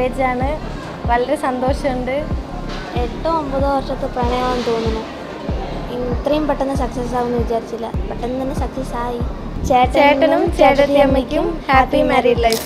Marriage ആണ്. വളരെ സന്തോഷമുണ്ട്. 8-9 വർഷത്തെ പ്രണയമാണെന്ന് തോന്നുന്നു. ഇത്രയും പെട്ടെന്ന് സക്സസ് ആവുമെന്ന് വിചാരിച്ചില്ല. പെട്ടെന്ന് തന്നെ സക്സസ് ആയി. ചേട്ടനും ചേട്ടത്തിയമ്മയ്ക്കും ഹാപ്പി മാരീഡ് ലൈഫ്.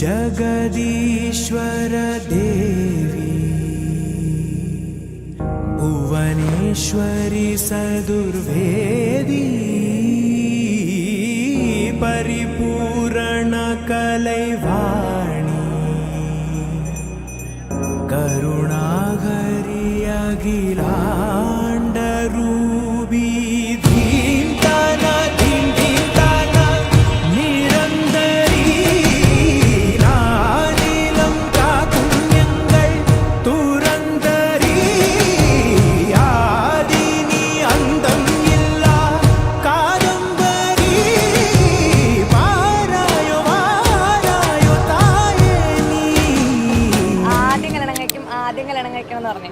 जगदीश्वर देवी भुवनेश्वरी सदुर्वेदी परिपूर्ण कलैवाणी करुणाघरी अखिलाण्डरूपी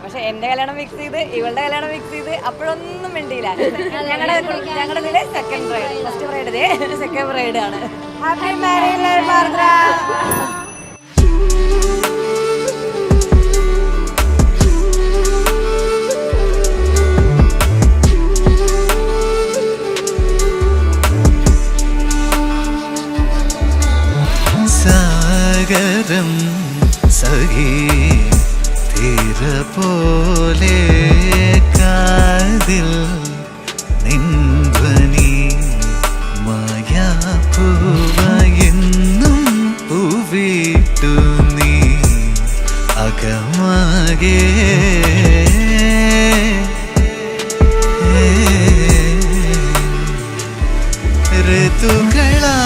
പക്ഷെ എന്റെ കല്യാണം ഫിക്സ് ചെയ്ത് ഇവളുടെ കല്യാണം ഫിക്സ് ചെയ്ത് അപ്പോഴൊന്നും വേണ്ടിയില്ല. ഞങ്ങളുടെ ഇതിലെ second bride, first bride second bride ആണ്. ഹാപ്പി മാരീഡ് ലൈഫ് ആർദ്ര. സാഗരം സഖി പോലെ കാതിൽ നിൻധ്വനി മായാപ്പൂവയെന്നും പൂവിട്ടു നീ അകമാകെ ഋതുകളാ